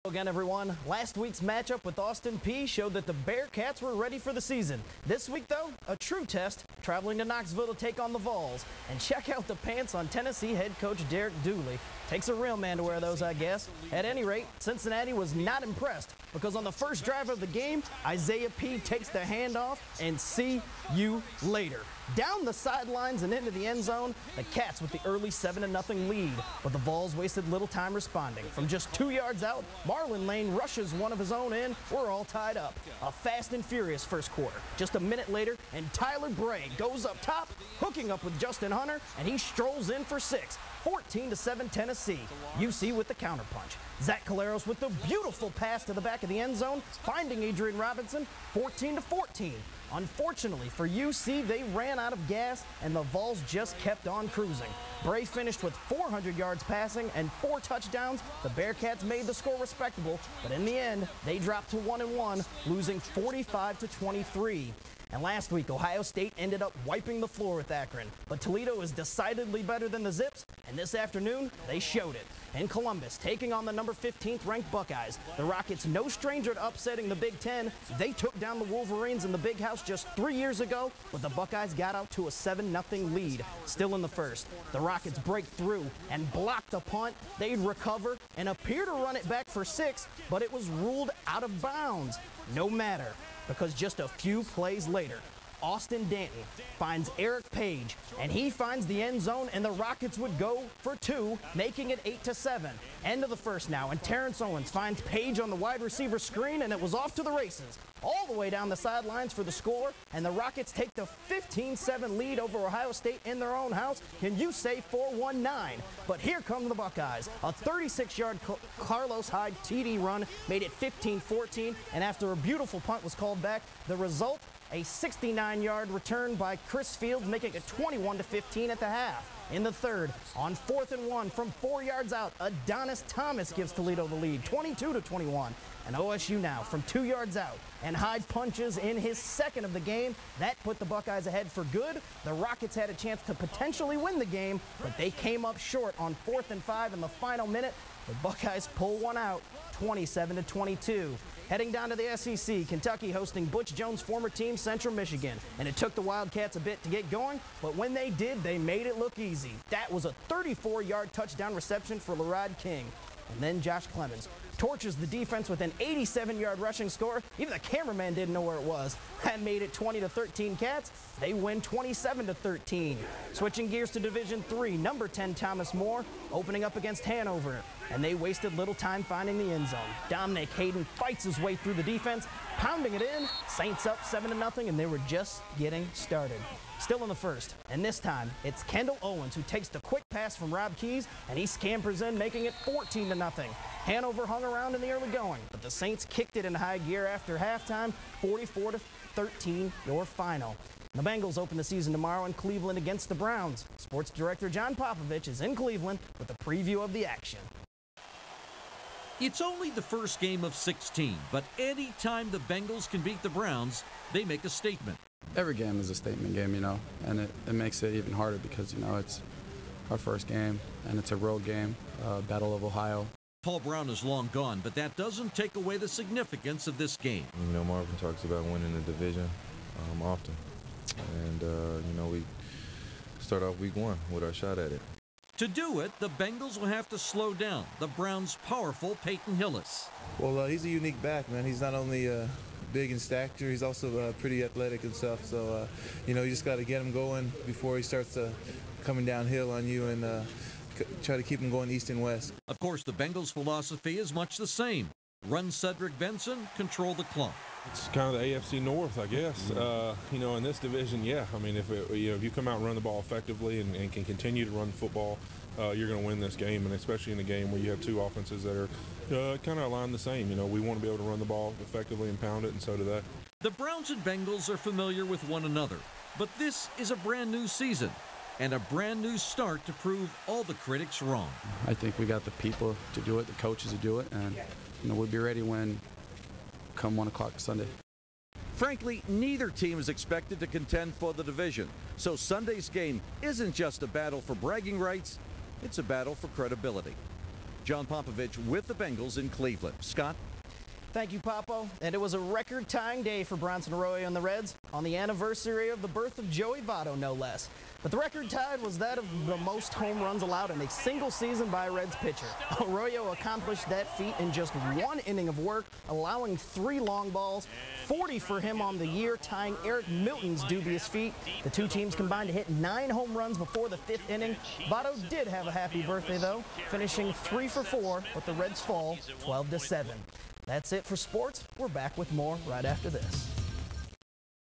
Again, everyone. Last week's matchup with Austin Peay showed that the Bearcats were ready for the season. This week, though, a true test, traveling to Knoxville to take on the Vols. And check out the pants on Tennessee head coach Derek Dooley. Takes a real man to wear those, I guess. At any rate, Cincinnati was not impressed because on the first drive of the game, Isaiah Peay takes the handoff and see you later. Down the sidelines and into the end zone, the Cats with the early 7-0 lead. But the Vols wasted little time responding. From just 2 yards out, Marlon Lane rushes one of his own in. We're all tied up. A fast and furious first quarter. Just a minute later, and Tyler Bray goes up top, hooking up with Justin Hunter, and he strolls in for 6. 14-7 Tennessee. UC with the counterpunch. Zach Caleros with the beautiful pass to the back of the end zone, finding Adrian Robinson. 14-14. Unfortunately for UC, they ran out of gas and the Vols just kept on cruising. Bray finished with 400 yards passing and 4 touchdowns. The Bearcats made the score respectable, but in the end, they dropped to 1-1, losing 45-23. And last week, Ohio State ended up wiping the floor with Akron. But Toledo is decidedly better than the Zips, and this afternoon, they showed it. In Columbus, taking on the number 15th ranked Buckeyes. The Rockets, no stranger to upsetting the Big Ten. They took down the Wolverines in the Big House just 3 years ago, but the Buckeyes got out to a 7-0 lead. Still in the first, the Rockets break through and block the punt. They'd recover and appear to run it back for 6, but it was ruled out of bounds. No matter, because just a few plays later, Austin Danton finds Eric Page, and he finds the end zone, and the Rockets would go for 2, making it 8-7. End of the first now, and Terrence Owens finds Page on the wide receiver screen, and it was off to the races. All the way down the sidelines for the score, and the Rockets take the 15-7 lead over Ohio State in their own house. Can you say 4-1-9? But here come the Buckeyes. A 36-yard Carlos Hyde TD run made it 15-14, and after a beautiful punt was called back, the result, a 69-yard return by Chris Fields, making it 21-15 at the half. In the third, on 4th and 1 from 4 yards out, Adonis Thomas gives Toledo the lead, 22-21. And OSU now from 2 yards out, and Hyde punches in his second of the game. That put the Buckeyes ahead for good. The Rockets had a chance to potentially win the game, but they came up short on 4th and 5 in the final minute. The Buckeyes pull one out, 27-22. Heading down to the SEC, Kentucky hosting Butch Jones' former team, Central Michigan. And it took the Wildcats a bit to get going, but when they did, they made it look easy. That was a 34-yard touchdown reception for Lerod King. And then Josh Clemens torches the defense with an 87-yard rushing score. Even the cameraman didn't know where it was. That made it 20-13 Cats. They win 27-13. Switching gears to Division III, number 10 Thomas More opening up against Hanover. And they wasted little time finding the end zone. Dominic Hayden fights his way through the defense, pounding it in. Saints up 7-0, and they were just getting started. Still in the first, and this time it's Kendall Owens who takes the quick pass from Rob Keys, and he scampers in, making it 14-0. Hanover hung around in the early going, but the Saints kicked it in high gear after halftime, 44-13, your final. The Bengals open the season tomorrow in Cleveland against the Browns. Sports director John Popovich is in Cleveland with a preview of the action. It's only the first game of 16, but any time the Bengals can beat the Browns, they make a statement. Every game is a statement game, and it makes it even harder because, it's our first game, and it's a road game, Battle of Ohio. Paul Brown is long gone, but that doesn't take away the significance of this game. Marvin talks about winning the division often, and, we start off week 1 with our shot at it. To do it, the Bengals will have to slow down the Browns' powerful Peyton Hillis. Well, he's a unique back, man. He's not only big in stature, he's also pretty athletic and stuff. So, you just got to get him going before he starts coming downhill on you and try to keep him going east and west. Of course, the Bengals' philosophy is much the same. Run Cedric Benson, control the clock. It's kind of the AFC North, I guess. In this division, yeah. I mean, if you come out and run the ball effectively and can continue to run football, you're going to win this game, and especially in a game where you have two offenses that are kind of aligned the same. We want to be able to run the ball effectively and pound it, and so do they. The Browns and Bengals are familiar with one another, but this is a brand new season and a brand new start to prove all the critics wrong. I think we got the people to do it, the coaches to do it, and we'll be ready when come 1 o'clock Sunday. Frankly, neither team is expected to contend for the division, so Sunday's game isn't just a battle for bragging rights, it's a battle for credibility. John Popovich with the Bengals in Cleveland. Scott? Thank you, Popo. And it was a record-tying day for Bronson Arroyo and the Reds on the anniversary of the birth of Joey Votto, no less. But the record tied was that of the most home runs allowed in a single season by a Reds pitcher. Arroyo accomplished that feat in just one inning of work, allowing 3 long balls, 40 for him on the year, tying Eric Milton's dubious feat. The two teams combined to hit 9 home runs before the 5th inning. Votto did have a happy birthday, though, finishing 3 for 4, but the Reds fall 12-7. That's it for sports. We're back with more right after this.